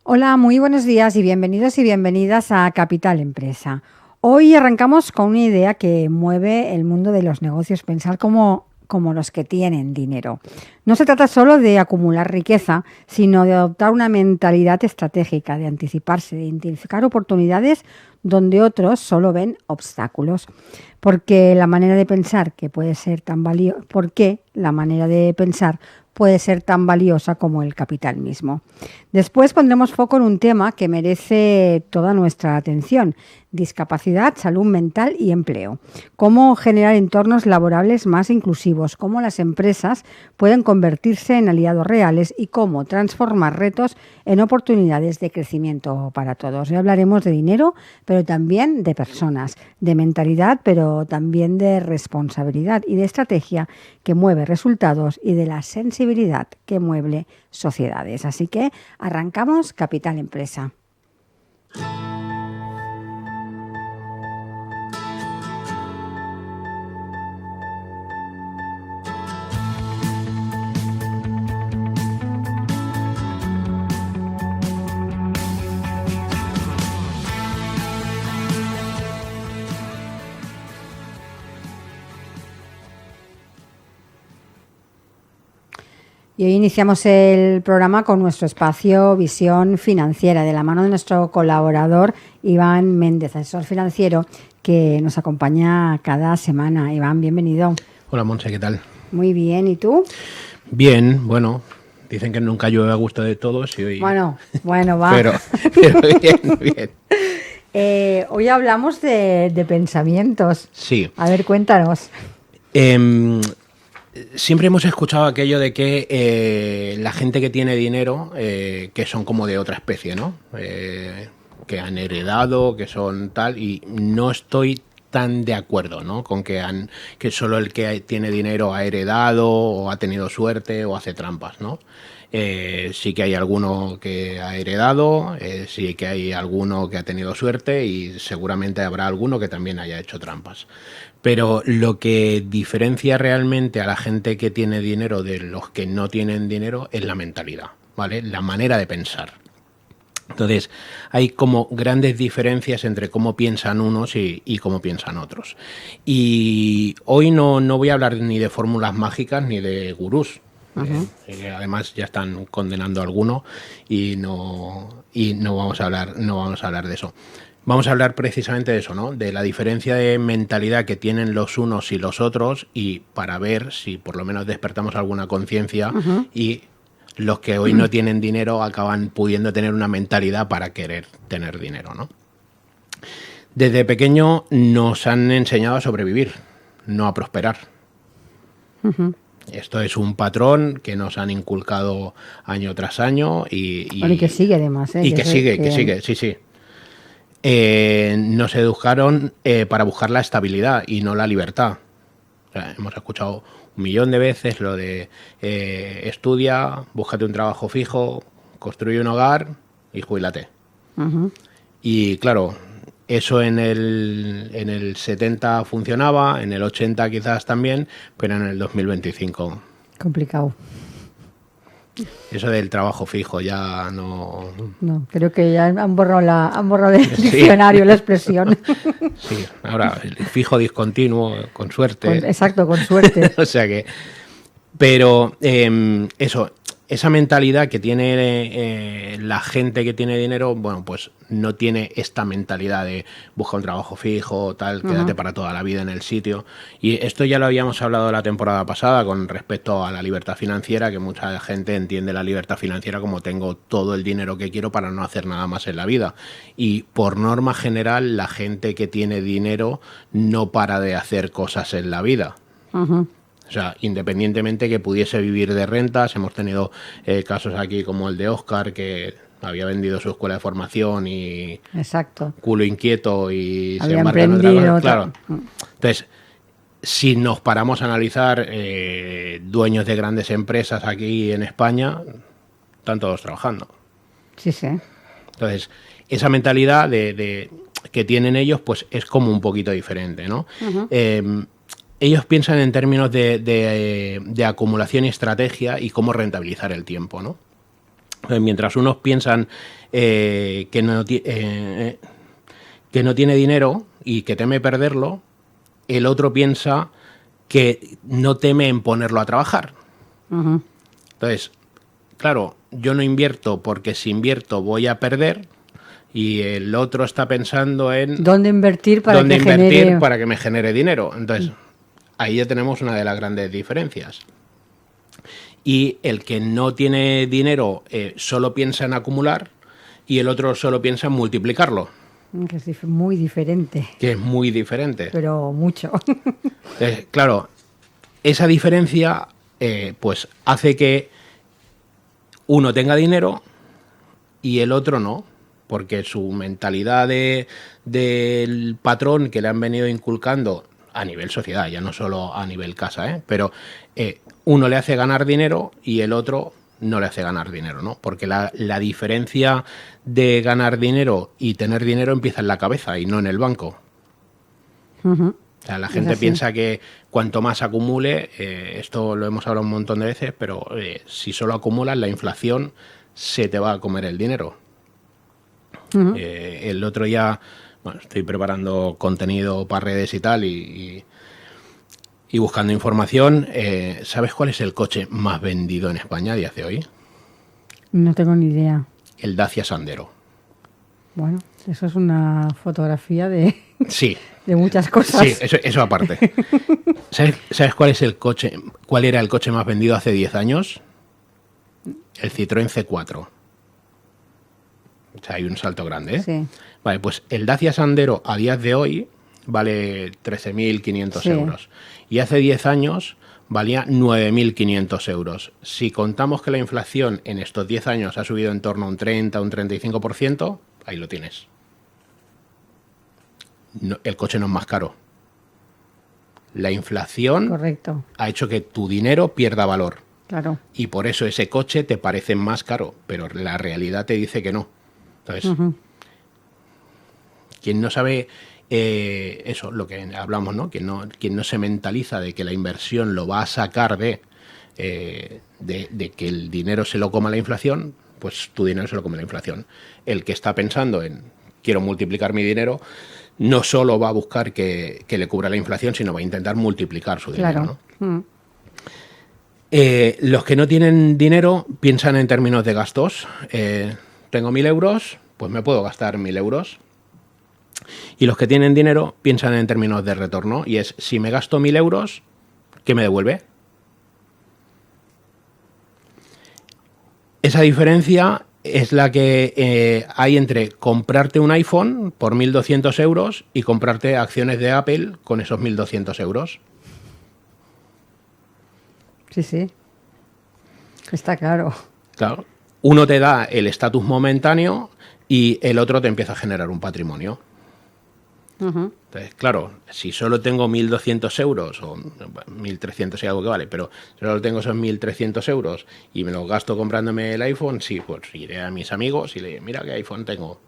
Hola, muy buenos días y bienvenidos y bienvenidas a Capital Empresa. Hoy arrancamos con una idea que mueve el mundo de los negocios, pensar como los que tienen dinero. No se trata solo de acumular riqueza, sino de adoptar una mentalidad estratégica, de anticiparse, de identificar oportunidades donde otros solo ven obstáculos. Porque la manera de pensar que puede ser tan valiosa, porque la manera de pensar puede ser tan valiosa como el capital mismo. Después pondremos foco en un tema que merece toda nuestra atención: discapacidad, salud mental y empleo. Cómo generar entornos laborables más inclusivos, cómo las empresas pueden convertirse en aliados reales y cómo transformar retos en oportunidades de crecimiento para todos. Hoy hablaremos de dinero, pero también de personas, de mentalidad, pero también de responsabilidad y de estrategia que mueve resultados y de la sensibilidad que mueve sociedades. Así que arrancamos Capital Empresa. Y hoy iniciamos el programa con nuestro espacio Visión Financiera, de la mano de nuestro colaborador Iván Méndez, asesor financiero, que nos acompaña cada semana. Iván, bienvenido. Hola, Montse, ¿qué tal? Muy bien, ¿y tú? Bien, bueno, dicen que nunca llueve a gusto de todos y hoy... Bueno, va. pero bien. Hoy hablamos de pensamientos. Sí. A ver, cuéntanos. Siempre hemos escuchado aquello de que la gente que tiene dinero, que son como de otra especie, ¿no? Que han heredado, que son tal, y no estoy tan de acuerdo, ¿no? Con que solo el que tiene dinero ha heredado o ha tenido suerte o hace trampas, ¿no? Sí que hay alguno que ha heredado, sí que hay alguno que ha tenido suerte y seguramente habrá alguno que también haya hecho trampas. Pero lo que diferencia realmente a la gente que tiene dinero de los que no tienen dinero es la mentalidad, ¿vale? La manera de pensar. Entonces, hay como grandes diferencias entre cómo piensan unos y cómo piensan otros. Y hoy no voy a hablar ni de fórmulas mágicas ni de gurús. Además ya están condenando a alguno y no vamos a hablar de eso. Vamos a hablar precisamente de eso, ¿no? De la diferencia de mentalidad que tienen los unos y los otros, y para ver si por lo menos despertamos alguna conciencia y los que hoy no tienen dinero acaban pudiendo tener una mentalidad para querer tener dinero, ¿no? Desde pequeño nos han enseñado a sobrevivir, no a prosperar. Esto es un patrón que nos han inculcado año tras año y que sigue además. Y que sigue, sí. Nos educaron para buscar la estabilidad y no la libertad. O sea, hemos escuchado 1.000.000 de veces lo de estudia, búscate un trabajo fijo, construye un hogar y jubílate. Y claro, eso en el 70 funcionaba, en el 80 quizás también, pero en el 2025... complicado. Eso del trabajo fijo ya no... No, creo que ya han borrado del diccionario la expresión. Sí, ahora el fijo discontinuo, con suerte. Exacto, con suerte. O sea que... Pero esa mentalidad que tiene la gente que tiene dinero, bueno, pues no tiene esta mentalidad de busca un trabajo fijo, tal, quédate para toda la vida en el sitio. Y esto ya lo habíamos hablado la temporada pasada con respecto a la libertad financiera, que mucha gente entiende la libertad financiera como tengo todo el dinero que quiero para no hacer nada más en la vida. Y por norma general, la gente que tiene dinero no para de hacer cosas en la vida. O sea, independientemente que pudiese vivir de rentas, hemos tenido casos aquí como el de Óscar, que había vendido su escuela de formación y... Exacto. Culo inquieto y había se embarca en otra cosa. Claro. Entonces, si nos paramos a analizar dueños de grandes empresas aquí en España, están todos trabajando. Sí, sí. Entonces, esa mentalidad que tienen ellos, pues es como un poquito diferente, ¿no? Ellos piensan en términos de acumulación y estrategia y cómo rentabilizar el tiempo, ¿no? Mientras unos piensan que no tiene dinero y que teme perderlo, el otro piensa que no teme en ponerlo a trabajar. Ujú. Entonces, claro, yo no invierto porque si invierto voy a perder, y el otro está pensando en ¿Dónde invertir para dónde que invertir genere? para que me genere dinero. Entonces, ahí ya tenemos una de las grandes diferencias. Y el que no tiene dinero solo piensa en acumular, y el otro solo piensa en multiplicarlo, Que es muy diferente, que es muy diferente. pero mucho. Claro, esa diferencia pues hace que uno tenga dinero y el otro no, porque su mentalidad del patrón que le han venido inculcando a nivel sociedad, ya no solo a nivel casa, pero uno le hace ganar dinero y el otro no le hace ganar dinero, ¿no? Porque la diferencia de ganar dinero y tener dinero empieza en la cabeza y no en el banco. Ujú. O sea, la Es gente así. piensa que cuanto más acumule, esto lo hemos hablado un montón de veces, pero si solo acumulas, la inflación se te va a comer el dinero. Ujú. El otro día, bueno, estoy preparando contenido para redes y tal, y buscando información. ¿Sabes cuál es el coche más vendido en España a día de hoy? No tengo ni idea. El Dacia Sandero. Bueno, eso es una fotografía de, Sí, de muchas cosas. sí, eso aparte. ¿Sabes cuál era el coche más vendido hace 10 años? El Citroën C4. O sea, hay un salto grande, ¿eh? Sí. Vale, pues el Dacia Sandero a día de hoy vale 13.500 Sí. euros. Y hace 10 años valía 9.500 euros. Si contamos que la inflación en estos 10 años ha subido en torno a un 30, un 35%, ahí lo tienes. No, el coche no es más caro. La inflación Correcto, ha hecho que tu dinero pierda valor. claro. Y por eso ese coche te parece más caro, pero la realidad te dice que no. Entonces, Ujú. quien no sabe eso, lo que hablamos, ¿no? Quien no se mentaliza de que la inversión lo va a sacar de que el dinero se lo coma la inflación, pues tu dinero se lo come la inflación. El que está pensando en quiero multiplicar mi dinero, no solo va a buscar que le cubra la inflación, sino va a intentar multiplicar su dinero, Claro. ¿no? Mm. Los que no tienen dinero piensan en términos de gastos. Tengo 1.000 euros, pues me puedo gastar 1.000 euros. Y los que tienen dinero piensan en términos de retorno. Y es, si me gasto 1.000 euros, ¿qué me devuelve? Esa diferencia es la que hay entre comprarte un iPhone por 1.200 euros y comprarte acciones de Apple con esos 1.200 euros. Sí, sí. Está claro. Claro. Uno te da el estatus momentáneo y el otro te empieza a generar un patrimonio. Ujú. Entonces, claro, si solo tengo 1.200 euros o 1.300 y algo que vale, pero solo tengo esos 1.300 euros y me los gasto comprándome el iPhone, sí, pues iré a mis amigos y le diré, mira qué iPhone tengo.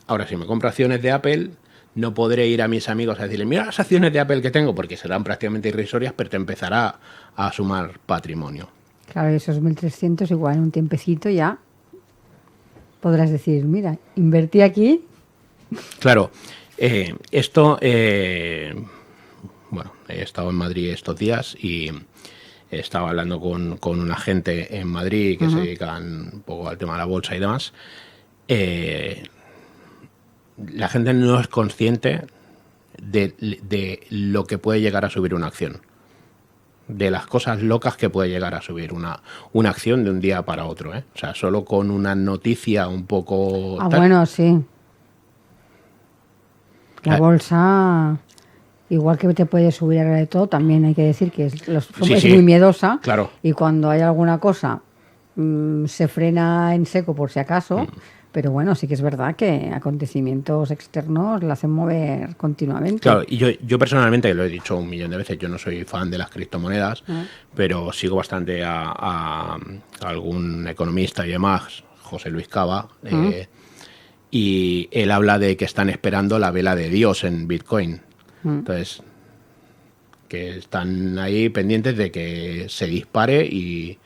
Ahora, si me compro acciones de Apple, no podré ir a mis amigos a decirle, mira las acciones de Apple que tengo, porque serán prácticamente irrisorias, pero te empezará a sumar patrimonio. Claro, esos 1.300 igual en un tiempecito ya podrás decir, mira, invertí aquí. Claro, esto, bueno, he estado en Madrid estos días y estaba hablando con una gente en Madrid que se dedican un poco al tema de la bolsa y demás. La gente no es consciente de lo que puede llegar a subir una acción, de las cosas locas que puede llegar a subir una acción de un día para otro, ¿eh? O sea, solo con una noticia un poco... Ah, tal. bueno, sí. La Ah. bolsa, igual que te puede subir ahora de todo, también hay que decir que es Sí, sí, muy miedosa. claro. Y cuando hay alguna cosa, se frena en seco por si acaso. Pero bueno, sí que es verdad que acontecimientos externos la hacen mover continuamente. Claro, y yo personalmente, lo he dicho 1.000.000 de veces, yo no soy fan de las criptomonedas, pero sigo bastante a algún economista y demás, José Luis Cava, y él habla de que están esperando la vela de Dios en Bitcoin. Entonces, que están ahí pendientes de que se dispare y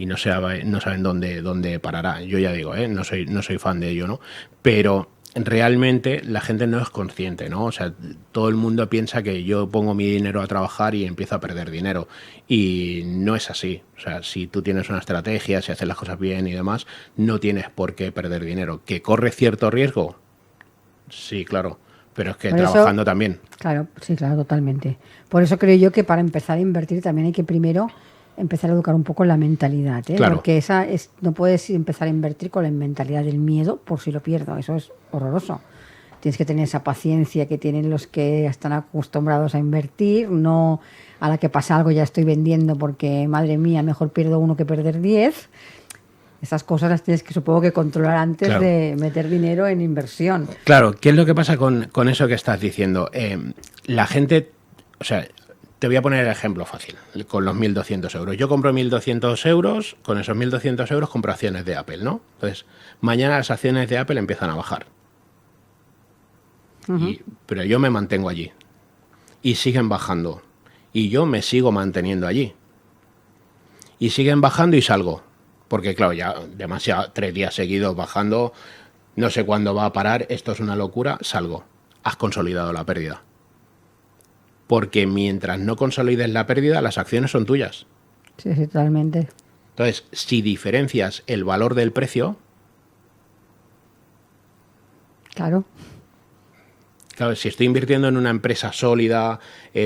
y no saben dónde parará. Yo ya digo, no soy fan de ello, ¿no? Pero realmente la gente no es consciente, ¿no? O sea, todo el mundo piensa que yo pongo mi dinero a trabajar y empiezo a perder dinero. Y no es así. O sea, si tú tienes una estrategia, si haces las cosas bien y demás, no tienes por qué perder dinero. ¿Que corre cierto riesgo? Sí, claro. Pero es que trabajando también. Claro, sí, claro, totalmente. Por eso creo yo que para empezar a invertir también hay que primero empezar a educar un poco la mentalidad, ¿eh? Claro. Porque no puedes empezar a invertir con la mentalidad del miedo por si lo pierdo. Eso es horroroso. Tienes que tener esa paciencia que tienen los que están acostumbrados a invertir, no a la que pasa algo ya estoy vendiendo porque, madre mía, mejor pierdo uno que perder 10. Esas cosas las tienes que, supongo, que controlar antes de meter dinero en inversión. Claro, ¿qué es lo que pasa con eso que estás diciendo? La gente, o sea, te voy a poner el ejemplo fácil, con los 1.200 euros. Yo compro 1.200 euros, con esos 1.200 euros compro acciones de Apple, ¿no? Entonces, mañana las acciones de Apple empiezan a bajar. Pero yo me mantengo allí. Y siguen bajando. Y yo me sigo manteniendo allí. Y siguen bajando y salgo. Porque, claro, ya demasiado, 3 días seguidos bajando, no sé cuándo va a parar, esto es una locura, salgo. Has consolidado la pérdida. Porque mientras no consolides la pérdida, las acciones son tuyas. Sí, sí, totalmente. Entonces, si diferencias el valor del precio... Claro. Claro, si estoy invirtiendo en una empresa sólida,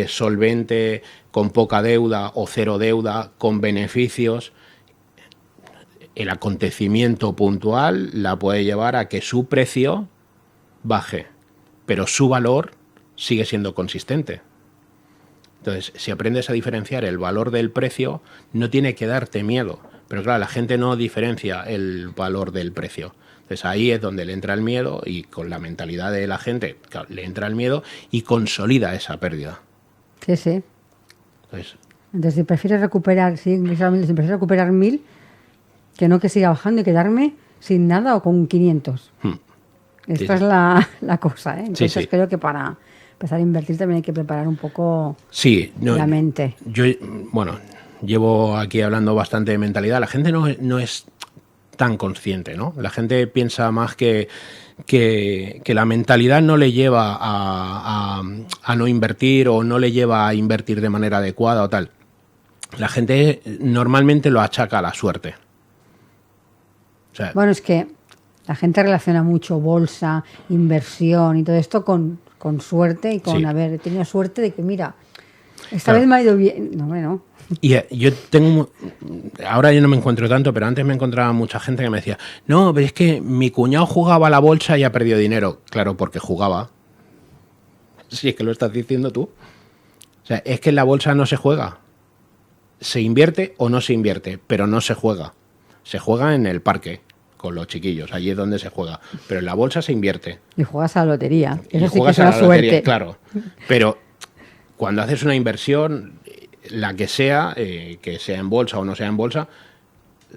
solvente, con poca deuda o cero deuda, con beneficios, el acontecimiento puntual la puede llevar a que su precio baje, pero su valor sigue siendo consistente. Entonces, si aprendes a diferenciar el valor del precio, no tiene que darte miedo. Pero claro, la gente no diferencia el valor del precio. Entonces ahí es donde le entra el miedo y con la mentalidad de la gente, claro, le entra el miedo y consolida esa pérdida. Sí, sí. Entonces, si prefieres recuperar, si prefieres recuperar 1.000, que no que siga bajando y quedarme sin nada o con 500. Esta es la cosa, ¿eh? Entonces creo que para empezar a invertir también hay que preparar un poco la mente. Yo, bueno, llevo aquí hablando bastante de mentalidad. La gente no es tan consciente, ¿no? La gente piensa más que la mentalidad no le lleva a no invertir o no le lleva a invertir de manera adecuada o tal. La gente normalmente lo achaca a la suerte. O sea, bueno, es que la gente relaciona mucho bolsa, inversión y todo esto con suerte y con haber tenido suerte de que, mira, esta vez me ha ido bien. No, bueno. Y yo ahora yo no me encuentro tanto, pero antes me encontraba mucha gente que me decía, no, pero es que mi cuñado jugaba a la bolsa y ha perdido dinero. Claro, porque jugaba. Si es que lo estás diciendo tú. O sea, es que en la bolsa no se juega. Se invierte o no se invierte, pero no se juega. Se juega en el parque con los chiquillos, allí es donde se juega. Pero en la bolsa se invierte. Y juegas a la lotería. Eso sí que es una suerte. Claro. Pero cuando haces una inversión, la que sea en bolsa o no sea en bolsa,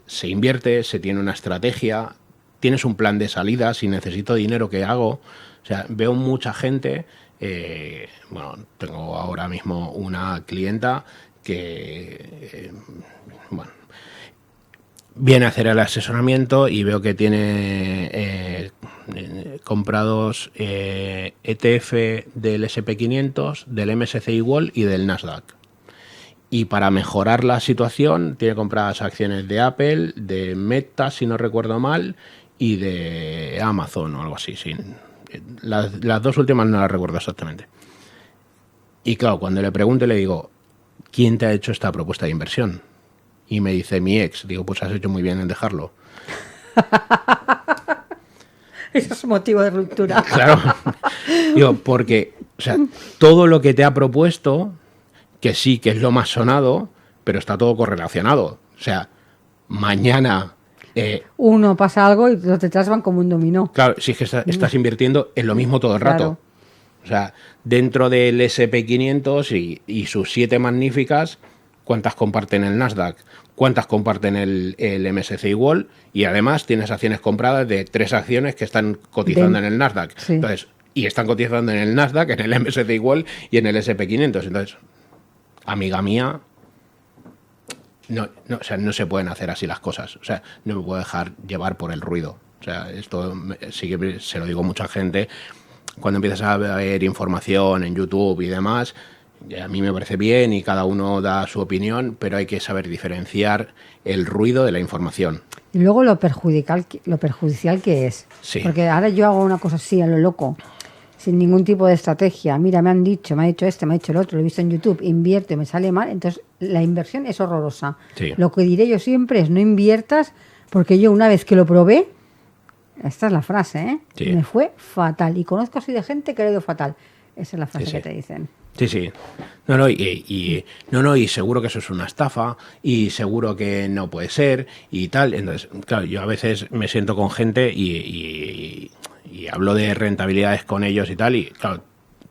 se invierte, se tiene una estrategia, tienes un plan de salida, si necesito dinero, ¿qué hago? O sea, veo mucha gente, bueno, tengo ahora mismo una clienta que, bueno, viene a hacer el asesoramiento y veo que tiene comprados ETF del SP500, del MSCI World y del Nasdaq. Y para mejorar la situación tiene compradas acciones de Apple, de Meta, si no recuerdo mal, y de Amazon o algo así. Las dos últimas no las recuerdo exactamente. Y claro, cuando le pregunto le digo, ¿quién te ha hecho esta propuesta de inversión? Y me dice mi ex. Digo, pues has hecho muy bien en dejarlo. Eso es motivo de ruptura. Claro. Digo, porque, o sea, todo lo que te ha propuesto, que sí, que es lo más sonado, pero está todo correlacionado. O sea, mañana... uno pasa algo y los detrás van como un dominó. Claro, si es que estás invirtiendo en lo mismo todo el rato. Claro. O sea, dentro del SP500 y sus 7 magníficas, ¿cuántas comparten el Nasdaq? ¿Cuántas comparten el MSCI World? Y además tienes acciones compradas de 3 acciones que están cotizando en el Nasdaq. Sí. Entonces, y están cotizando en el Nasdaq, en el MSCI World y en el SP500. Entonces, amiga mía, o sea, no se pueden hacer así las cosas. O sea, no me puedo dejar llevar por el ruido. O sea, esto sí que se lo digo a mucha gente. Cuando empiezas a ver información en YouTube y demás, a mí me parece bien y cada uno da su opinión, pero hay que saber diferenciar el ruido de la información. Y luego lo perjudicial que es. Sí. Porque ahora yo hago una cosa así a lo loco, sin ningún tipo de estrategia. Mira, me ha dicho este, me ha dicho el otro, lo he visto en YouTube, invierto y me sale mal. Entonces la inversión es horrorosa. Sí. Lo que diré yo siempre es no inviertas, porque yo una vez que lo probé, esta es la frase, ¿eh? Sí. Me fue fatal. Y conozco así de gente que le ha ido fatal. Esa es la frase Sí, que sí. te dicen. Sí, sí. Y seguro que eso es una estafa y seguro que no puede ser y tal. Entonces, claro, yo a veces me siento con gente y hablo de rentabilidades con ellos y tal. Y claro,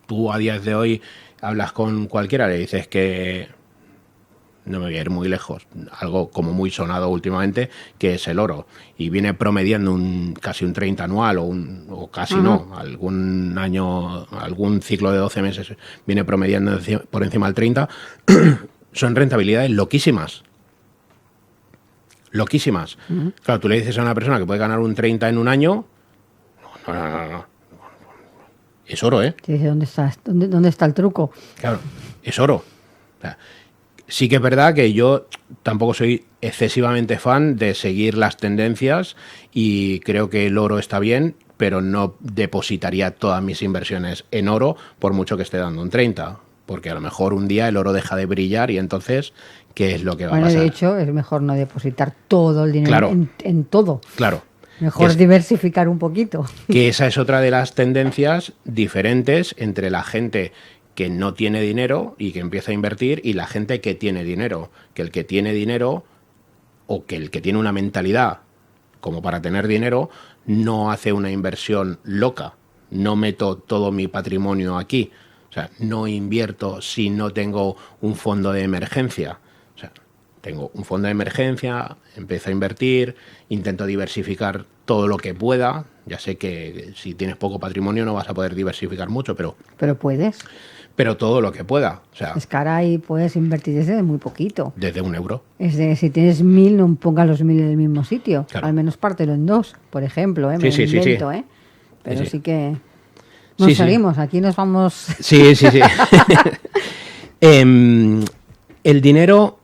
tú a días de hoy hablas con cualquiera, le dices que no me voy a ir muy lejos, algo como muy sonado últimamente, que es el oro. Y viene promediando casi un 30 anual o casi no, algún año, algún ciclo de 12 meses viene promediando por encima del 30. Son rentabilidades loquísimas. Loquísimas. Claro, tú le dices a una persona que puede ganar un 30 en un año, no. Es oro, ¿eh? Te dice, ¿dónde está el truco? Claro, es oro. O sea, sí que es verdad que yo tampoco soy excesivamente fan de seguir las tendencias y creo que el oro está bien, pero no depositaría todas mis inversiones en oro por mucho que esté dando un 30, porque a lo mejor un día el oro deja de brillar y entonces, ¿qué es lo que va a pasar? De hecho, es mejor no depositar todo el dinero Claro. en todo. Claro. Mejor diversificar un poquito. Que esa es otra de las tendencias diferentes entre la gente que no tiene dinero y que empieza a invertir y la gente que tiene dinero. Que el que tiene dinero o que el que tiene una mentalidad como para tener dinero no hace una inversión loca. No meto todo mi patrimonio aquí. O sea, no invierto si no tengo un fondo de emergencia. O sea, tengo un fondo de emergencia, empiezo a invertir, intento diversificar todo lo que pueda. Ya sé que si tienes poco patrimonio no vas a poder diversificar mucho, pero puedes. Pero todo lo que pueda. O sea, Es cara y puedes invertir desde muy poquito. Desde €1. Es de, si tienes 1.000, no pongas los 1.000 en el mismo sitio. Claro. Al menos pártelo en dos, por ejemplo. Me Sí. invento, ¿eh? Pero Sí. sí que... Nos seguimos, aquí nos vamos... Sí. El dinero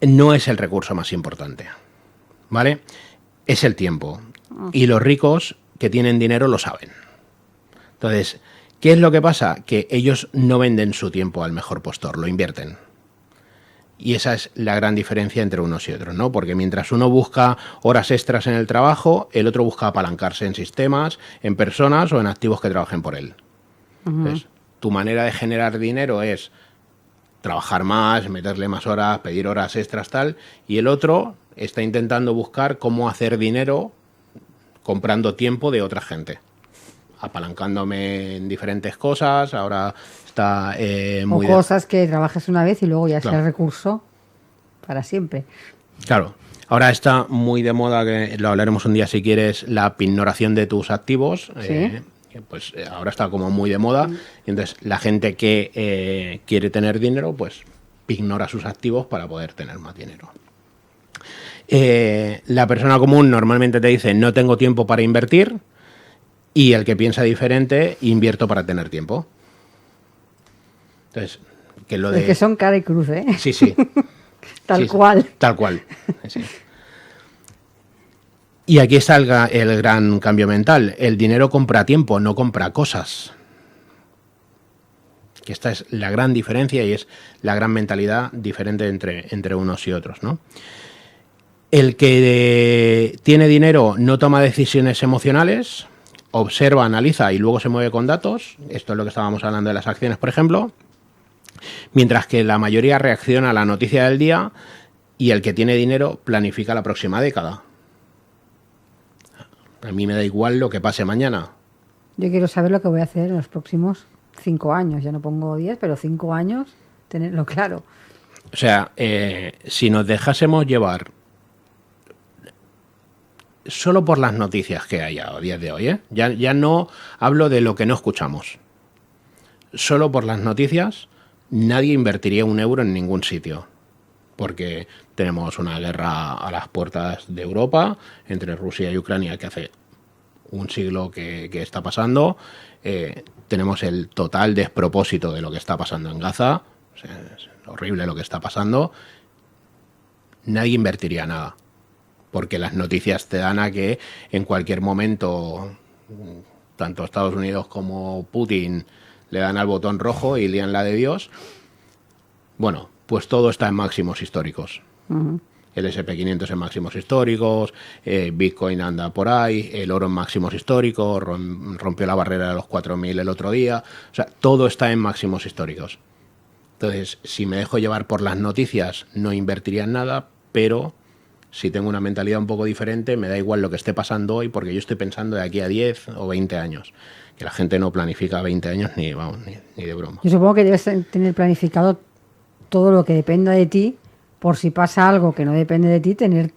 no es el recurso más importante, ¿vale? Es el tiempo. Y los ricos que tienen dinero lo saben. Entonces, ¿qué es lo que pasa? Que ellos no venden su tiempo al mejor postor, lo invierten. Y esa es la gran diferencia entre unos y otros, ¿no? Porque mientras uno busca horas extras en el trabajo, el otro busca apalancarse en sistemas, en personas o en activos que trabajen por él. Entonces, tu manera de generar dinero es trabajar más, meterle más horas, pedir horas extras, tal, y el otro está intentando buscar cómo hacer dinero comprando tiempo de otra gente, apalancándome en diferentes cosas. Ahora está muy... O cosas que trabajes una vez y luego ya sea Claro. el recurso para siempre. Claro. Ahora está muy de moda, que lo hablaremos un día si quieres, la pignoración de tus activos. Sí. Pues ahora está como muy de moda. Y entonces la gente que quiere tener dinero, pues pignora sus activos para poder tener más dinero. La persona común normalmente te dice no tengo tiempo para invertir, y el que piensa diferente, invierto para tener tiempo. Entonces, que lo de... Es que son cara y cruz, ¿eh? Sí. Tal cual. Tal cual. Sí. Y aquí está el gran cambio mental. El dinero compra tiempo, no compra cosas. Que esta es la gran diferencia y es la gran mentalidad diferente entre unos y otros, ¿no? El que tiene dinero no toma decisiones emocionales, observa, analiza y luego se mueve con datos. Esto es lo que estábamos hablando de las acciones, por ejemplo. Mientras que la mayoría reacciona a la noticia del día y el que tiene dinero planifica la próxima década. A mí me da igual lo que pase mañana. Yo quiero saber lo que voy a hacer en los próximos 5 años. Ya no pongo 10, pero 5 años, tenerlo claro. O sea, si nos dejásemos llevar solo por las noticias que hay a día de hoy, ya no hablo de lo que no escuchamos. Solo por las noticias, nadie invertiría €1 en ningún sitio. porque tenemos una guerra a las puertas de Europa entre Rusia y Ucrania que hace un siglo que está pasando. Tenemos el total despropósito de lo que está pasando en Gaza. O sea, es horrible lo que está pasando. Nadie invertiría nada, porque las noticias te dan a que en cualquier momento tanto Estados Unidos como Putin le dan al botón rojo y lían la de Dios. Bueno, pues todo está en máximos históricos. Uh-huh. El S&P 500 en máximos históricos, Bitcoin anda por ahí, el oro en máximos históricos, rompió la barrera de los 4.000 el otro día. O sea, todo está en máximos históricos. Entonces, si me dejo llevar por las noticias, no invertiría en nada, pero si tengo una mentalidad un poco diferente, me da igual lo que esté pasando hoy, porque yo estoy pensando de aquí a 10 o 20 años. Que la gente no planifica 20 años ni de broma. Yo supongo que debes tener planificado todo lo que dependa de ti, por si pasa algo que no depende de ti, tener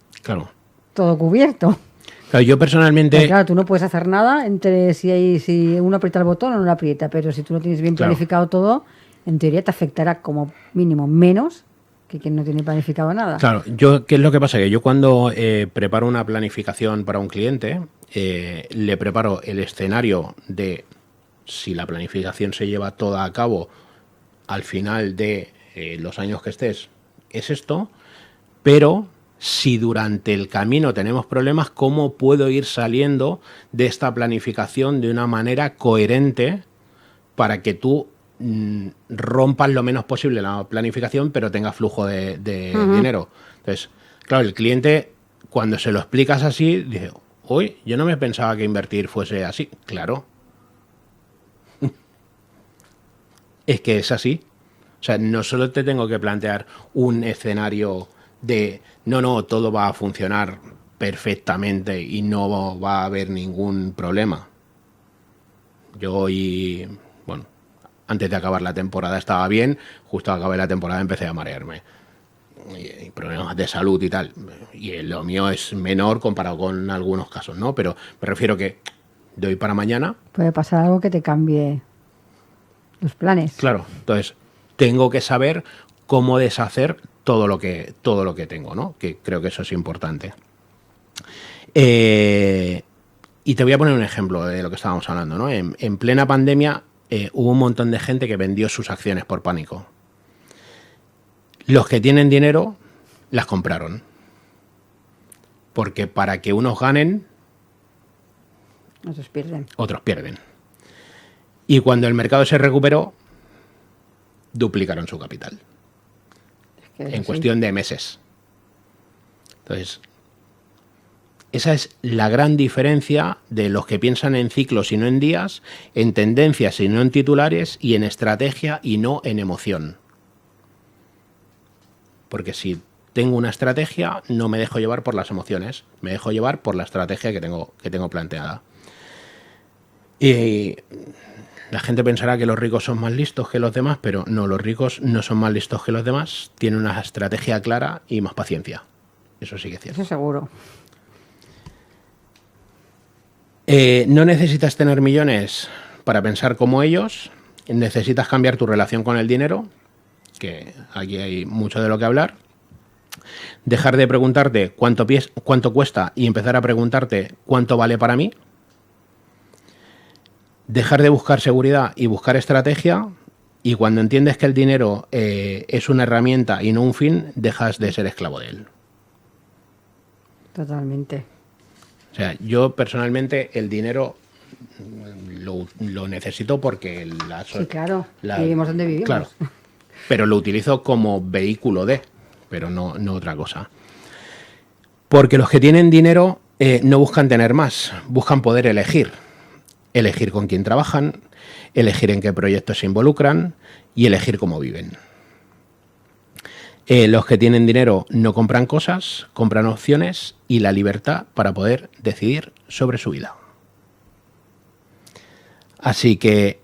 todo cubierto. Claro, yo personalmente... Pero claro, tú no puedes hacer nada entre si uno aprieta el botón o no lo aprieta, pero si tú no tienes bien planificado todo, en teoría te afectará como mínimo menos que quien no tiene planificado nada. Claro, ¿qué es lo que pasa? Que yo cuando preparo una planificación para un cliente, le preparo el escenario de si la planificación se lleva toda a cabo al final de los años que estés, es esto, pero si durante el camino tenemos problemas, ¿cómo puedo ir saliendo de esta planificación de una manera coherente para que tú rompas lo menos posible la planificación, pero tenga flujo de dinero? Entonces, claro, el cliente, cuando se lo explicas así, dice, uy, yo no me pensaba que invertir fuese así. Claro. Es que es así. O sea, no solo te tengo que plantear un escenario de no, todo va a funcionar perfectamente y no va a haber ningún problema. Yo hoy, bueno, antes de acabar la temporada estaba bien, justo acabé la temporada empecé a marearme. Y problemas de salud y tal. Y lo mío es menor comparado con algunos casos, ¿no? Pero me refiero que de hoy para mañana... Puede pasar algo que te cambie los planes. Claro, entonces tengo que saber cómo deshacer todo lo que tengo, ¿no? Que creo que eso es importante. Y te voy a poner un ejemplo de lo que estábamos hablando, ¿no? En plena pandemia hubo un montón de gente que vendió sus acciones por pánico. Los que tienen dinero las compraron. Porque para que unos ganen, otros pierden. Y cuando el mercado se recuperó, duplicaron su capital. En cuestión de meses. Entonces, esa es la gran diferencia de los que piensan en ciclos y no en días, en tendencias y no en titulares, y en estrategia y no en emoción. Porque si tengo una estrategia, no me dejo llevar por las emociones, me dejo llevar por la estrategia que tengo planteada. Y la gente pensará que los ricos son más listos que los demás, pero no, los ricos no son más listos que los demás, tienen una estrategia clara y más paciencia. Eso sí que es cierto. Eso seguro. No necesitas tener millones para pensar como ellos, necesitas cambiar tu relación con el dinero, que aquí hay mucho de lo que hablar. Dejar de preguntarte cuánto cuesta y empezar a preguntarte cuánto vale para mí. Dejar de buscar seguridad y buscar estrategia, y cuando entiendes que el dinero es una herramienta y no un fin, dejas de ser esclavo de él. Totalmente. O sea, yo personalmente el dinero lo necesito porque sí, claro, vivimos donde vivimos. Claro, pero lo utilizo como vehículo pero no otra cosa. Porque los que tienen dinero no buscan tener más, buscan poder elegir. Elegir con quién trabajan, elegir en qué proyectos se involucran y elegir cómo viven. Los que tienen dinero no compran cosas, compran opciones y la libertad para poder decidir sobre su vida. Así que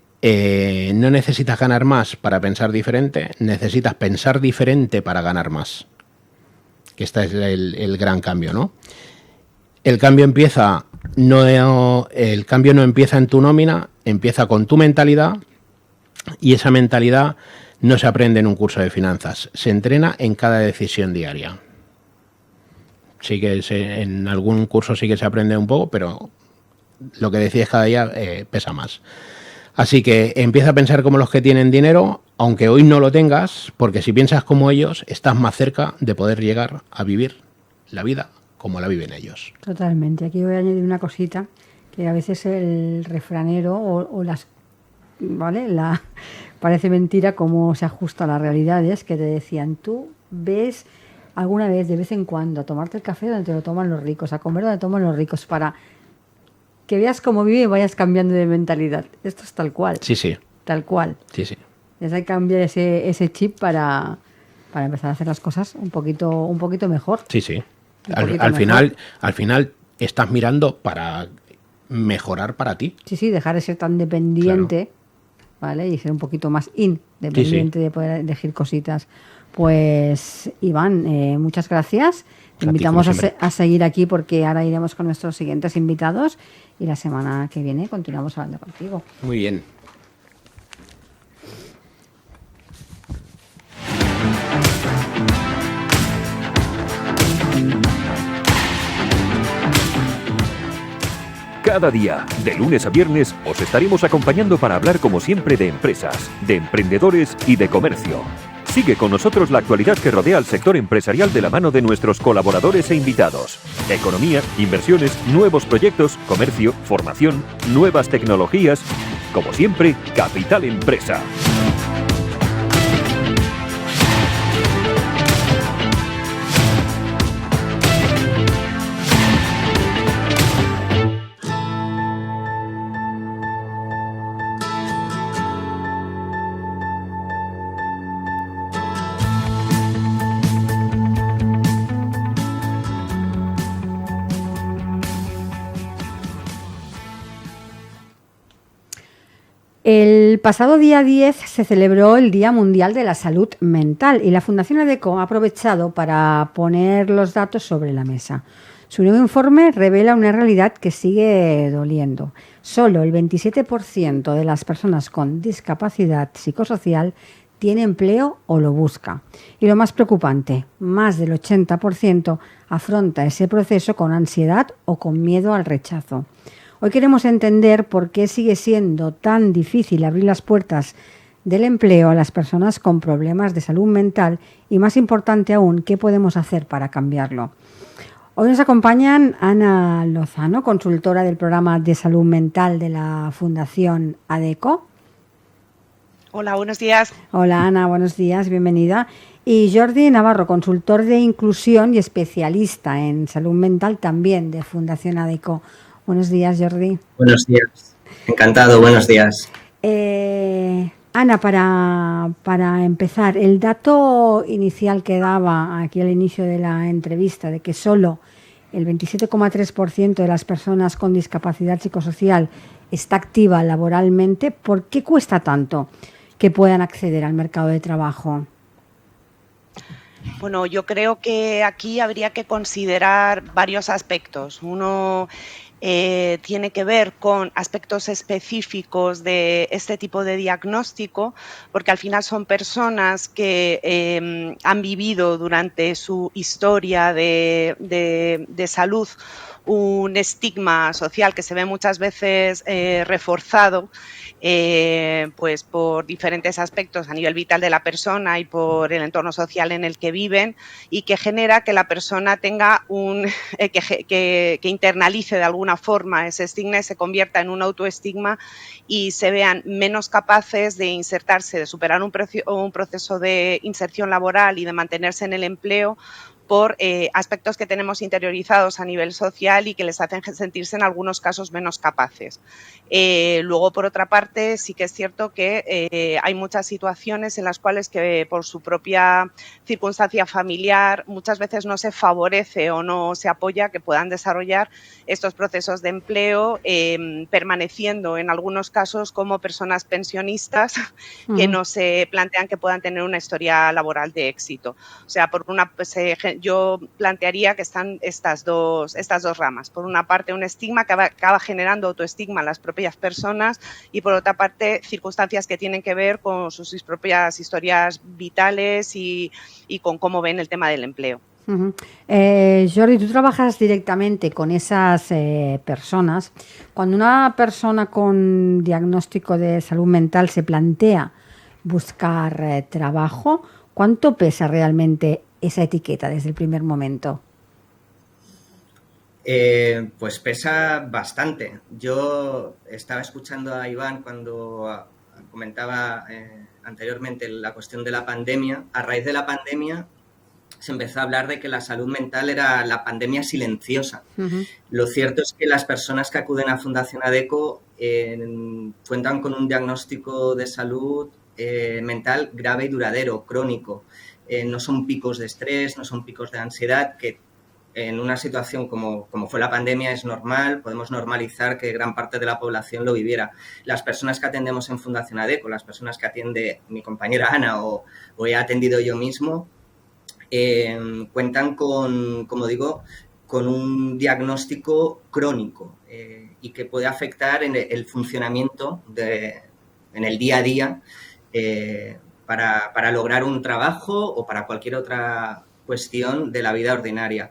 no necesitas ganar más para pensar diferente, necesitas pensar diferente para ganar más. Que este es el gran cambio, ¿no? El cambio no empieza en tu nómina, empieza con tu mentalidad, y esa mentalidad no se aprende en un curso de finanzas, se entrena en cada decisión diaria. Sí que en algún curso sí que se aprende un poco, pero lo que decides cada día pesa más. Así que empieza a pensar como los que tienen dinero, aunque hoy no lo tengas, porque si piensas como ellos, estás más cerca de poder llegar a vivir la vida como la viven ellos. Totalmente. Aquí voy a añadir una cosita, que a veces el refranero o las... ¿Vale? Parece mentira cómo se ajusta a las realidades, que te decían, tú ves alguna vez, de vez en cuando, a tomarte el café donde te lo toman los ricos, a comer donde toman los ricos, para que veas cómo vive y vayas cambiando de mentalidad. Esto es tal cual. Sí, sí. Tal cual. Sí, sí. Hay que cambiar ese chip para empezar a hacer las cosas un poquito mejor. Sí, sí. Al final estás mirando para mejorar para ti. Sí, sí, dejar de ser tan dependiente, claro. ¿Vale? Y ser un poquito más independiente, sí, sí, de poder elegir cositas. Pues, Iván, muchas gracias. Te invitamos a seguir aquí porque ahora iremos con nuestros siguientes invitados y la semana que viene continuamos hablando contigo. Muy bien. Cada día, de lunes a viernes, os estaremos acompañando para hablar como siempre de empresas, de emprendedores y de comercio. Sigue con nosotros la actualidad que rodea al sector empresarial de la mano de nuestros colaboradores e invitados. Economía, inversiones, nuevos proyectos, comercio, formación, nuevas tecnologías. Como siempre, Capital Empresa. El pasado día 10 se celebró el Día Mundial de la Salud Mental y la Fundación ADECO ha aprovechado para poner los datos sobre la mesa. Su nuevo informe revela una realidad que sigue doliendo. Solo el 27% de las personas con discapacidad psicosocial tiene empleo o lo busca. Y lo más preocupante, más del 80% afronta ese proceso con ansiedad o con miedo al rechazo. Hoy queremos entender por qué sigue siendo tan difícil abrir las puertas del empleo a las personas con problemas de salud mental y, más importante aún, qué podemos hacer para cambiarlo. Hoy nos acompañan Ana Lozano, consultora del programa de salud mental de la Fundación ADECO. Hola, buenos días. Hola Ana, buenos días, bienvenida. Y Jordi Navarro, consultor de inclusión y especialista en salud mental también de Fundación ADECO. Buenos días, Jordi. Buenos días. Encantado, buenos días. Ana, para empezar, el dato inicial que daba aquí al inicio de la entrevista de que solo el 27,3% de las personas con discapacidad psicosocial está activa laboralmente, ¿por qué cuesta tanto que puedan acceder al mercado de trabajo? Bueno, yo creo que aquí habría que considerar varios aspectos. Uno tiene que ver con aspectos específicos de este tipo de diagnóstico, porque al final son personas que han vivido durante su historia de salud un estigma social que se ve muchas veces reforzado pues por diferentes aspectos a nivel vital de la persona y por el entorno social en el que viven, y que genera que la persona tenga que internalice de alguna forma ese estigma y se convierta en un autoestigma y se vean menos capaces de insertarse, de superar un proceso de inserción laboral y de mantenerse en el empleo por aspectos que tenemos interiorizados a nivel social y que les hacen sentirse en algunos casos menos capaces. Luego, por otra parte, sí que es cierto que hay muchas situaciones en las cuales que por su propia circunstancia familiar muchas veces no se favorece o no se apoya que puedan desarrollar estos procesos de empleo, permaneciendo en algunos casos como personas pensionistas que no se plantean que puedan tener una historia laboral de éxito. O sea, yo plantearía que están estas dos ramas. Por una parte, un estigma que acaba generando autoestigma en las propias personas y, por otra parte, circunstancias que tienen que ver con sus propias historias vitales y con cómo ven el tema del empleo. Jordi, tú trabajas directamente con esas personas. Cuando una persona con diagnóstico de salud mental se plantea buscar trabajo, ¿cuánto pesa realmente esa etiqueta desde el primer momento? Pues pesa bastante. Yo estaba escuchando a Iván cuando comentaba anteriormente la cuestión de la pandemia. A raíz de la pandemia se empezó a hablar de que la salud mental era la pandemia silenciosa. Lo cierto es que las personas que acuden a Fundación ADECO cuentan con un diagnóstico de salud mental grave y duradero, crónico. No son picos de estrés, no son picos de ansiedad, que en una situación como fue la pandemia es normal, podemos normalizar que gran parte de la población lo viviera. Las personas que atendemos en Fundación ADECO, las personas que atiende mi compañera Ana o he atendido yo mismo, cuentan con, como digo, con un diagnóstico crónico y que puede afectar en el funcionamiento en el día a día para lograr un trabajo o para cualquier otra cuestión de la vida ordinaria.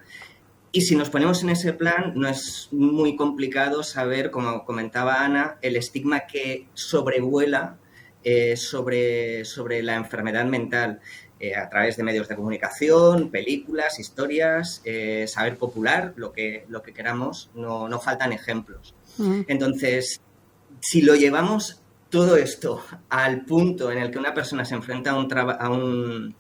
Y si nos ponemos en ese plan, no es muy complicado saber, como comentaba Ana, el estigma que sobrevuela sobre la enfermedad mental a través de medios de comunicación, películas, historias, saber popular, lo que queramos, no faltan ejemplos. Entonces, si lo llevamos todo esto al punto en el que una persona se enfrenta a un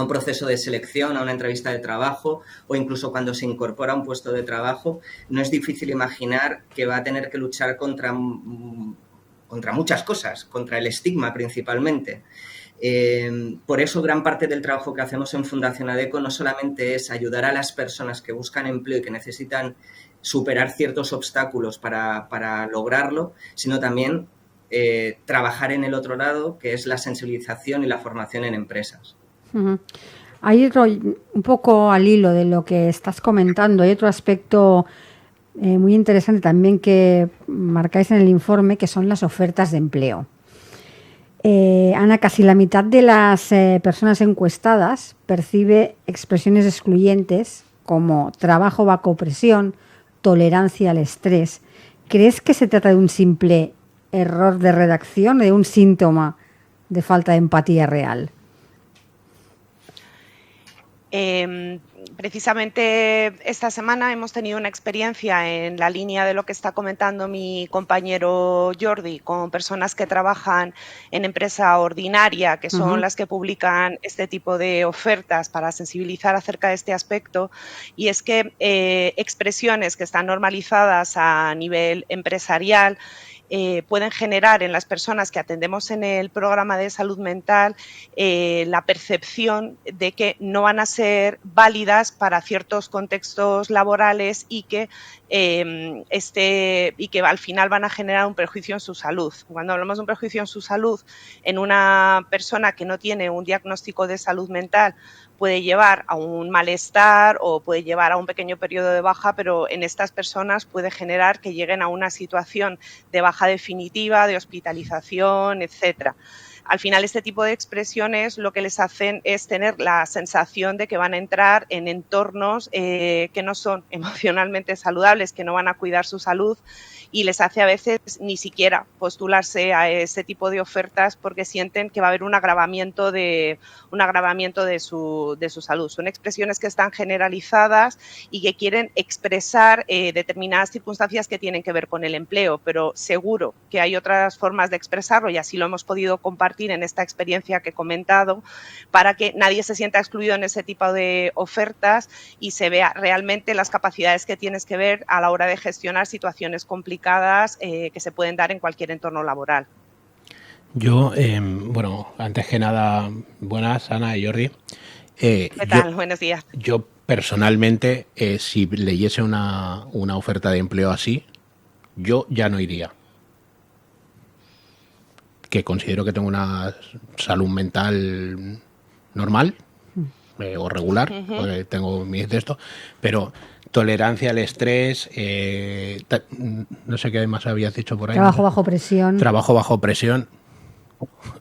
proceso de selección, a una entrevista de trabajo o incluso cuando se incorpora a un puesto de trabajo, no es difícil imaginar que va a tener que luchar contra muchas cosas, contra el estigma principalmente. Por eso gran parte del trabajo que hacemos en Fundación ADECO no solamente es ayudar a las personas que buscan empleo y que necesitan superar ciertos obstáculos para lograrlo, sino también trabajar en el otro lado, que es la sensibilización y la formación en empresas. Hay otro, un poco al hilo de lo que estás comentando, hay otro aspecto muy interesante también que marcáis en el informe, que son las ofertas de empleo. Ana, casi la mitad de las personas encuestadas percibe expresiones excluyentes como trabajo bajo presión, tolerancia al estrés. ¿Crees que se trata de un simple error de redacción o de un síntoma de falta de empatía real? Precisamente esta semana hemos tenido una experiencia en la línea de lo que está comentando mi compañero Jordi, con personas que trabajan en empresa ordinaria, que son las que publican este tipo de ofertas para sensibilizar acerca de este aspecto. Y es que expresiones que están normalizadas a nivel empresarial pueden generar en las personas que atendemos en el programa de salud mental la percepción de que no van a ser válidas para ciertos contextos laborales y que al final van a generar un perjuicio en su salud. Cuando hablamos de un perjuicio en su salud en una persona que no tiene un diagnóstico de salud mental, puede llevar a un malestar o puede llevar a un pequeño periodo de baja, pero en estas personas puede generar que lleguen a una situación de baja definitiva, de hospitalización, etcétera. Al final, este tipo de expresiones lo que les hacen es tener la sensación de que van a entrar en entornos que no son emocionalmente saludables, que no van a cuidar su salud, y les hace a veces ni siquiera postularse a ese tipo de ofertas porque sienten que va a haber un agravamiento de su salud. Son expresiones que están generalizadas y que quieren expresar determinadas circunstancias que tienen que ver con el empleo, pero seguro que hay otras formas de expresarlo y así lo hemos podido compartir en esta experiencia que he comentado, para que nadie se sienta excluido en ese tipo de ofertas y se vea realmente las capacidades que tienes que ver a la hora de gestionar situaciones complicadas que se pueden dar en cualquier entorno laboral. Yo, antes que nada, buenas, Ana y Jordi. ¿Qué tal? Buenos días. Yo personalmente, si leyese una oferta de empleo así, yo ya no iría. Que considero que tengo una salud mental normal, o regular, porque tengo mis de esto, pero tolerancia al estrés, no sé qué más habías dicho por ahí. Trabajo bajo presión. Trabajo bajo presión.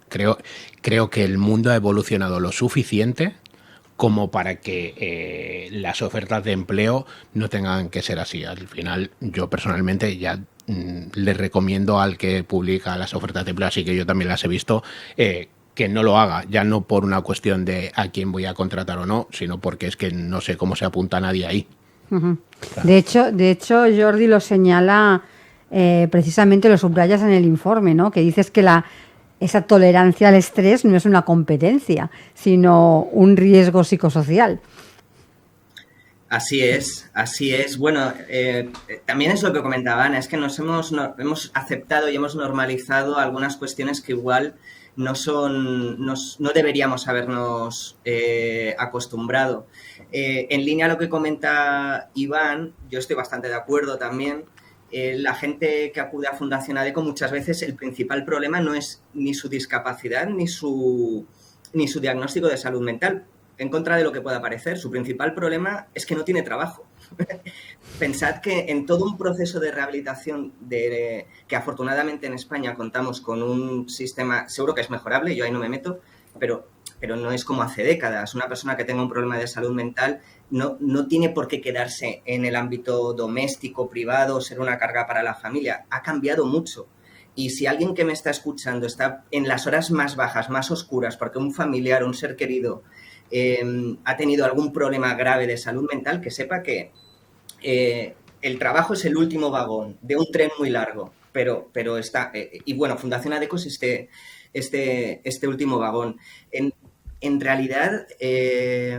Creo que el mundo ha evolucionado lo suficiente como para que las ofertas de empleo no tengan que ser así. Al final, yo personalmente ya le recomiendo al que publica las ofertas de empleo, así que yo también las he visto, que no lo haga, ya no por una cuestión de a quién voy a contratar o no, sino porque es que no sé cómo se apunta nadie ahí. Uh-huh. De hecho, Jordi lo señala, precisamente lo subrayas en el informe, ¿no? Que dices que esa tolerancia al estrés no es una competencia, sino un riesgo psicosocial. Así es, así es. Bueno, también es lo que comentaba Ana, es que hemos aceptado y hemos normalizado algunas cuestiones que igual no deberíamos habernos acostumbrado. En línea a lo que comenta Iván, yo estoy bastante de acuerdo también. La gente que acude a Fundación ADECO muchas veces el principal problema no es ni su discapacidad ni su diagnóstico de salud mental. En contra de lo que pueda parecer, su principal problema es que no tiene trabajo. Pensad que en todo un proceso de rehabilitación que afortunadamente en España contamos con un sistema, seguro que es mejorable, yo ahí no me meto, pero no es como hace décadas. Una persona que tenga un problema de salud mental no tiene por qué quedarse en el ámbito doméstico, privado, ser una carga para la familia. Ha cambiado mucho. Y si alguien que me está escuchando está en las horas más bajas, más oscuras, porque un familiar, un ser querido, ha tenido algún problema grave de salud mental, que sepa que el trabajo es el último vagón de un tren muy largo, pero está... y bueno, Fundación ADECO es este último vagón. En realidad,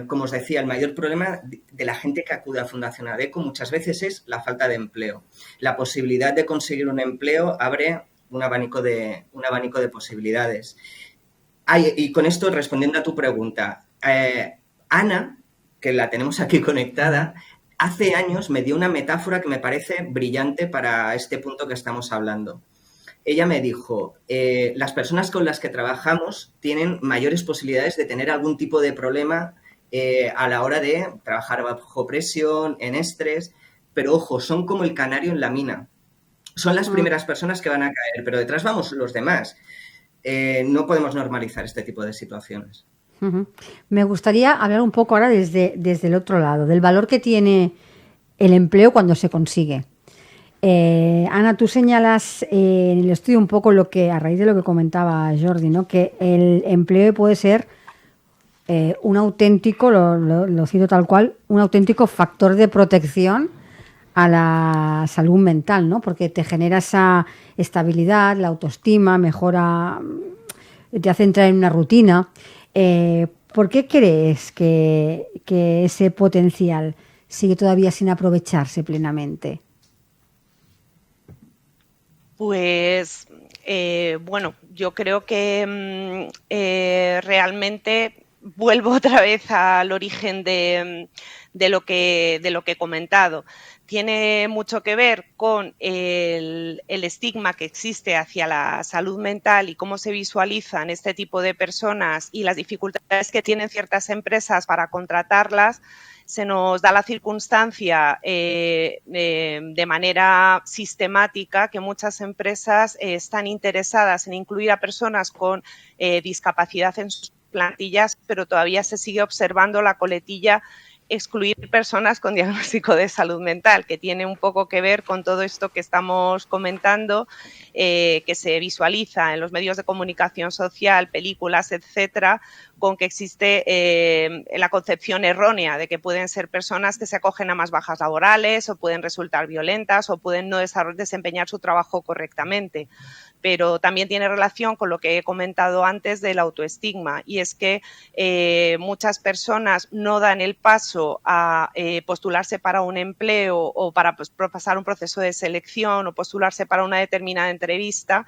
como os decía, el mayor problema de la gente que acude a Fundación ADECO muchas veces es la falta de empleo. La posibilidad de conseguir un empleo abre un abanico de posibilidades. Y con esto, respondiendo a tu pregunta, Ana, que la tenemos aquí conectada, hace años me dio una metáfora que me parece brillante para este punto que estamos hablando. Ella me dijo, las personas con las que trabajamos tienen mayores posibilidades de tener algún tipo de problema a la hora de trabajar bajo presión, en estrés, pero ojo, son como el canario en la mina. Son las primeras personas que van a caer, pero detrás vamos los demás. No podemos normalizar este tipo de situaciones. Uh-huh. Me gustaría hablar un poco ahora desde el otro lado, del valor que tiene el empleo cuando se consigue. Ana, tú señalas en el estudio un poco a raíz de lo que comentaba Jordi, ¿no? Que el empleo puede ser un auténtico, lo cito tal cual, un auténtico factor de protección a la salud mental, ¿no? Porque te genera esa estabilidad, la autoestima, mejora, te hace entrar en una rutina. ¿Por qué crees que ese potencial sigue todavía sin aprovecharse plenamente? Pues, bueno, yo creo que realmente vuelvo otra vez al origen de lo que he comentado. Tiene mucho que ver con el estigma que existe hacia la salud mental y cómo se visualizan este tipo de personas y las dificultades que tienen ciertas empresas para contratarlas. Se nos da la circunstancia de manera sistemática que muchas empresas están interesadas en incluir a personas con discapacidad en sus plantillas, pero todavía se sigue observando la coletilla excluir personas con diagnóstico de salud mental, que tiene un poco que ver con todo esto que estamos comentando, que se visualiza en los medios de comunicación social, películas, etcétera, con que existe la concepción errónea de que pueden ser personas que se acogen a más bajas laborales o pueden resultar violentas o pueden no desempeñar su trabajo correctamente. Pero también tiene relación con lo que he comentado antes del autoestigma, y es que muchas personas no dan el paso a postularse para un empleo o para pasar un proceso de selección o postularse para una determinada entrevista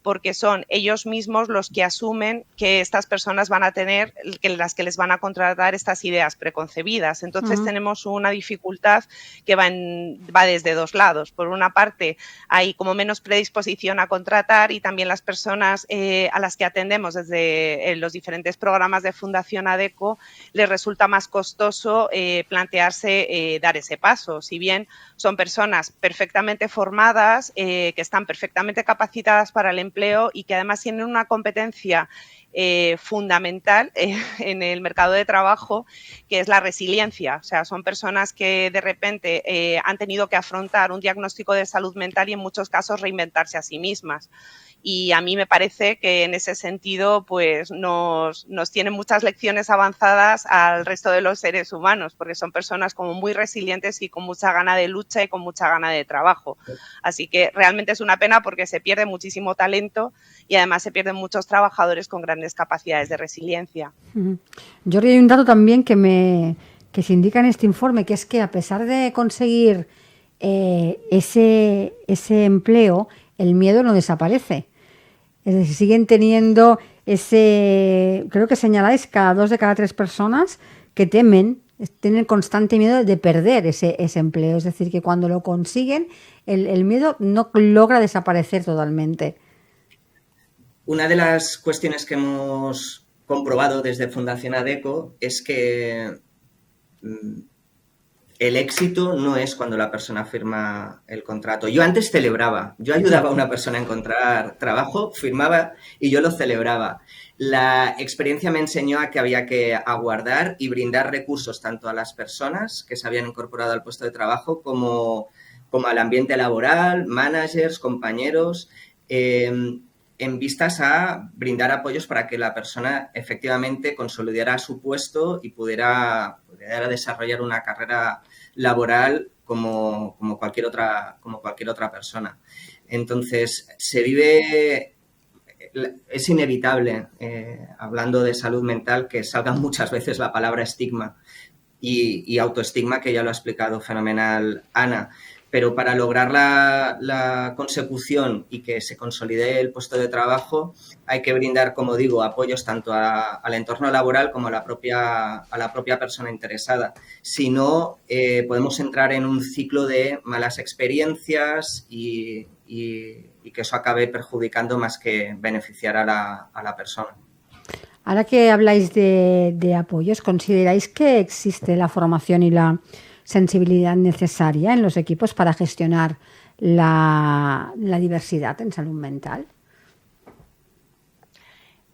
porque son ellos mismos los que asumen que estas personas van a tener, las que les van a contratar estas ideas preconcebidas. Entonces tenemos una dificultad que va desde dos lados. Por una parte, hay como menos predisposición a contratar, y también las personas a las que atendemos desde los diferentes programas de Fundación ADECO les resulta más costoso plantearse dar ese paso. Si bien son personas perfectamente formadas, que están perfectamente capacitadas para el empleo y que además tienen una competencia fundamental en el mercado de trabajo, que es la resiliencia. O sea, son personas que de repente han tenido que afrontar un diagnóstico de salud mental y en muchos casos reinventarse a sí mismas. Y a mí me parece que en ese sentido pues nos tienen muchas lecciones avanzadas al resto de los seres humanos, porque son personas como muy resilientes y con mucha gana de lucha y con mucha gana de trabajo. Así que realmente es una pena, porque se pierde muchísimo talento y además se pierden muchos trabajadores con grandes capacidades de resiliencia. Jordi, hay un dato también que se indica en este informe, que es que a pesar de conseguir ese empleo, el miedo no desaparece. Es decir, siguen teniendo creo que señaláis, cada 2 de cada 3 personas que tienen constante miedo de perder ese empleo. Es decir, que cuando lo consiguen, el miedo no logra desaparecer totalmente. Una de las cuestiones que hemos comprobado desde Fundación ADECO es que el éxito no es cuando la persona firma el contrato. Yo antes celebraba, yo ayudaba a una persona a encontrar trabajo, firmaba y yo lo celebraba. La experiencia me enseñó a que había que aguardar y brindar recursos tanto a las personas que se habían incorporado al puesto de trabajo como al ambiente laboral, managers, compañeros, en vistas a brindar apoyos para que la persona efectivamente consolidara su puesto y pudiera desarrollar una carrera laboral como cualquier otra persona. Entonces, es inevitable, hablando de salud mental, que salga muchas veces la palabra estigma y autoestigma, que ya lo ha explicado fenomenal Ana. Pero para lograr la consecución y que se consolide el puesto de trabajo, hay que brindar, como digo, apoyos tanto al entorno laboral como a la propia persona interesada. Si no, podemos entrar en un ciclo de malas experiencias y que eso acabe perjudicando más que beneficiar a la persona. Ahora que habláis de apoyos, ¿consideráis que existe la formación y la sensibilidad necesaria en los equipos para gestionar la diversidad en salud mental?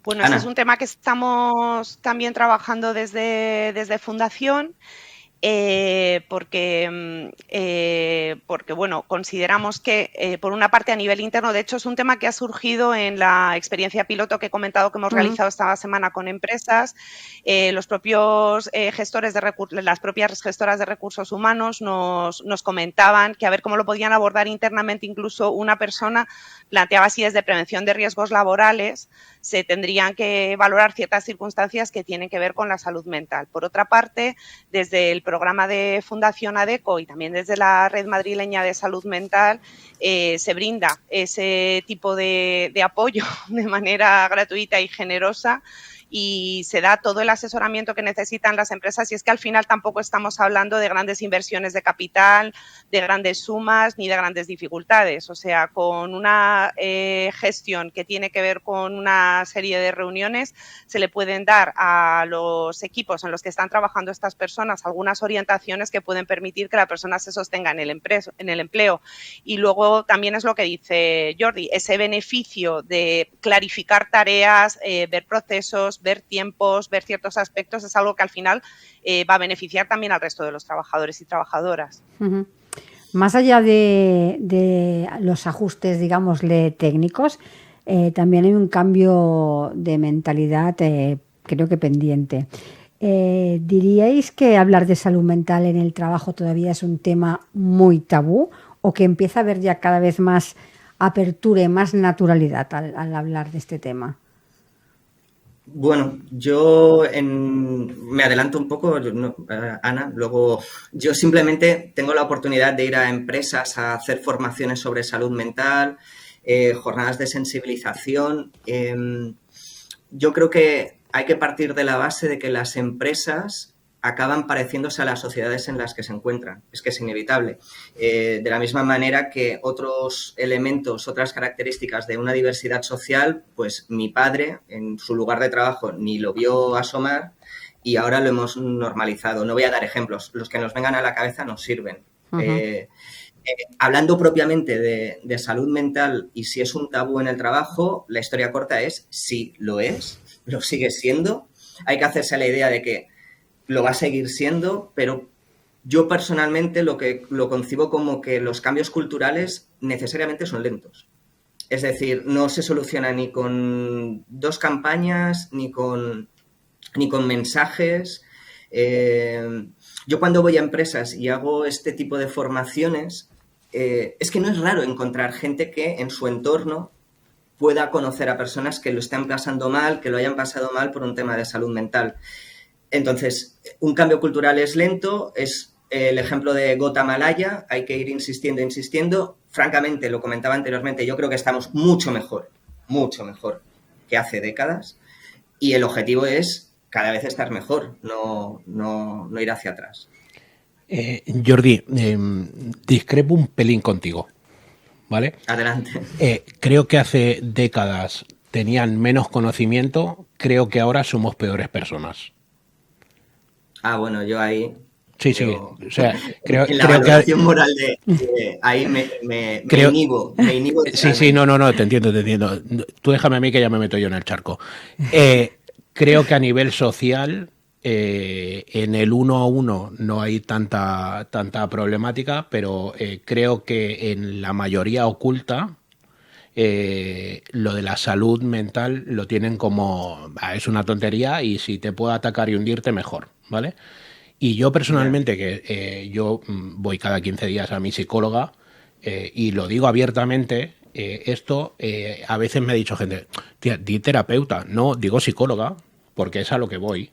Bueno, ese es un tema que estamos también trabajando desde Fundación. Porque bueno, consideramos que por una parte a nivel interno, de hecho es un tema que ha surgido en la experiencia piloto que he comentado que hemos realizado esta semana con empresas. Los propios gestores las propias gestoras de recursos humanos nos comentaban que a ver cómo lo podían abordar internamente. Incluso una persona planteaba si desde prevención de riesgos laborales se tendrían que valorar ciertas circunstancias que tienen que ver con la salud mental. Por otra parte, desde el programa de Fundación ADECO y también desde la Red Madrileña de Salud Mental se brinda ese tipo de apoyo de manera gratuita y generosa, y se da todo el asesoramiento que necesitan las empresas. Y es que al final tampoco estamos hablando de grandes inversiones de capital, de grandes sumas ni de grandes dificultades. O sea, con una gestión que tiene que ver con una serie de reuniones, se le pueden dar a los equipos en los que están trabajando estas personas algunas orientaciones que pueden permitir que la persona se sostenga en el empleo. Y luego también es lo que dice Jordi, ese beneficio de clarificar tareas, ver procesos, ver tiempos, ver ciertos aspectos, es algo que al final va a beneficiar también al resto de los trabajadores y trabajadoras. Uh-huh. Más allá de los ajustes, digámosle, técnicos, también hay un cambio de mentalidad, creo que pendiente. ¿Diríais que hablar de salud mental en el trabajo todavía es un tema muy tabú, o que empieza a haber ya cada vez más apertura y más naturalidad al hablar de este tema? Bueno, yo me adelanto un poco, Ana, luego yo simplemente tengo la oportunidad de ir a empresas a hacer formaciones sobre salud mental jornadas de sensibilización. Yo creo que hay que partir de la base de que las empresas acaban pareciéndose a las sociedades en las que se encuentran. Es que es inevitable. De la misma manera que otros elementos, otras características de una diversidad social, pues mi padre en su lugar de trabajo ni lo vio asomar y ahora lo hemos normalizado. No voy a dar ejemplos. Los que nos vengan a la cabeza nos sirven. Hablando propiamente de salud mental y si es un tabú en el trabajo, la historia corta es sí, lo es, lo sigue siendo. Hay que hacerse la idea de que lo va a seguir siendo, pero yo personalmente lo concibo como que los cambios culturales necesariamente son lentos. Es decir, no se soluciona ni con 2 campañas, ni con mensajes. Yo cuando voy a empresas y hago este tipo de formaciones, es que no es raro encontrar gente que en su entorno pueda conocer a personas que lo están pasando mal, que lo hayan pasado mal por un tema de salud mental. Entonces, un cambio cultural es lento, es el ejemplo de Guatemala, hay que ir insistiendo. Francamente, lo comentaba anteriormente, yo creo que estamos mucho mejor que hace décadas y el objetivo es cada vez estar mejor, no ir hacia atrás. Jordi, discrepo un pelín contigo, ¿vale? Adelante. Creo que hace décadas tenían menos conocimiento, creo que ahora somos peores personas. Bueno, yo ahí... Sí, o sea, creo en la valoración moral de ahí me inhibo. Sí, no, te entiendo. Tú déjame a mí que ya me meto yo en el charco. Creo que a nivel social, en el 1 a 1 no hay tanta problemática, pero creo que en la mayoría oculta, lo de la salud mental lo tienen como es una tontería y si te puedo atacar y hundirte mejor, ¿vale? Y yo personalmente, que yo voy cada 15 días a mi psicóloga y lo digo abiertamente, esto a veces me ha dicho gente, tía, di terapeuta, no, digo psicóloga, porque es a lo que voy.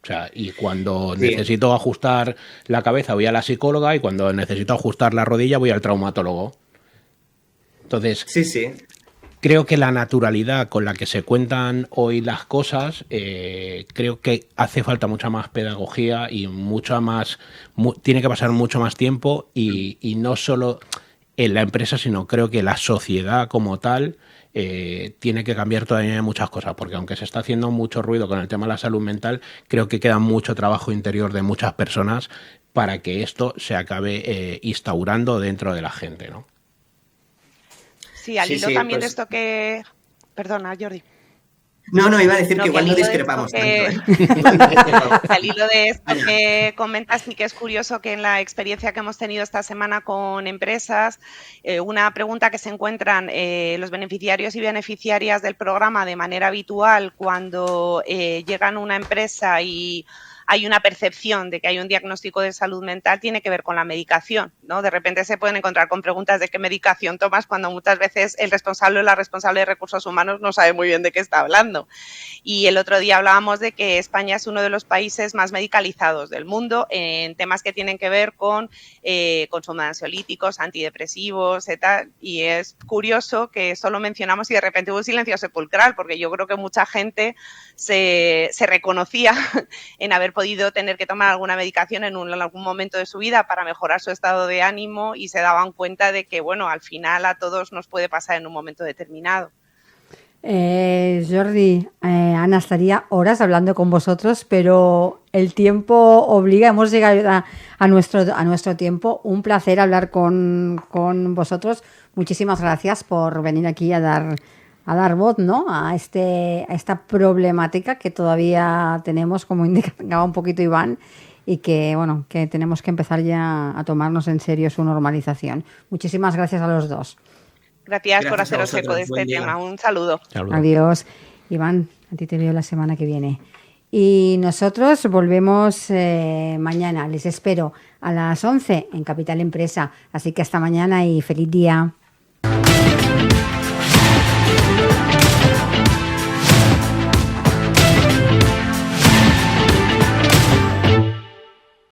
O sea, y cuando necesito ajustar la cabeza voy a la psicóloga y cuando necesito ajustar la rodilla voy al traumatólogo. Entonces, sí. Creo que la naturalidad con la que se cuentan hoy las cosas, creo que hace falta mucha más pedagogía y tiene que pasar mucho más tiempo y no solo en la empresa, sino creo que la sociedad como tal tiene que cambiar todavía muchas cosas, porque aunque se está haciendo mucho ruido con el tema de la salud mental, creo que queda mucho trabajo interior de muchas personas para que esto se acabe instaurando dentro de la gente, ¿no? Sí, al hilo también de esto que... Perdona, Jordi. No, iba a decir que igual no discrepamos tanto. Al hilo de esto que comentas, sí que es curioso que en la experiencia que hemos tenido esta semana con empresas, una pregunta que se encuentran los beneficiarios y beneficiarias del programa de manera habitual cuando llegan a una empresa y hay una percepción de que hay un diagnóstico de salud mental, tiene que ver con la medicación, ¿no? De repente se pueden encontrar con preguntas de qué medicación tomas cuando muchas veces el responsable o la responsable de recursos humanos no sabe muy bien de qué está hablando. Y el otro día hablábamos de que España es uno de los países más medicalizados del mundo en temas que tienen que ver con consumo de ansiolíticos, antidepresivos, y es curioso que solo mencionamos y de repente hubo un silencio sepulcral, porque yo creo que mucha gente se reconocía en haber podido tener que tomar alguna medicación en algún momento de su vida para mejorar su estado de ánimo y se daban cuenta de que, bueno, al final a todos nos puede pasar en un momento determinado. Jordi, Ana, estaría horas hablando con vosotros, pero el tiempo obliga, hemos llegado a nuestro tiempo. Un placer hablar con vosotros. Muchísimas gracias por venir aquí a dar voz, ¿no? a esta problemática que todavía tenemos, como indicaba un poquito Iván, y que, bueno, que tenemos que empezar ya a tomarnos en serio su normalización. Muchísimas gracias a los dos. Gracias por haceros eco de este tema. Un saludo. Adiós. Iván, a ti te veo la semana que viene. Y nosotros volvemos mañana. Les espero a las 11 en Capital Empresa. Así que hasta mañana y feliz día.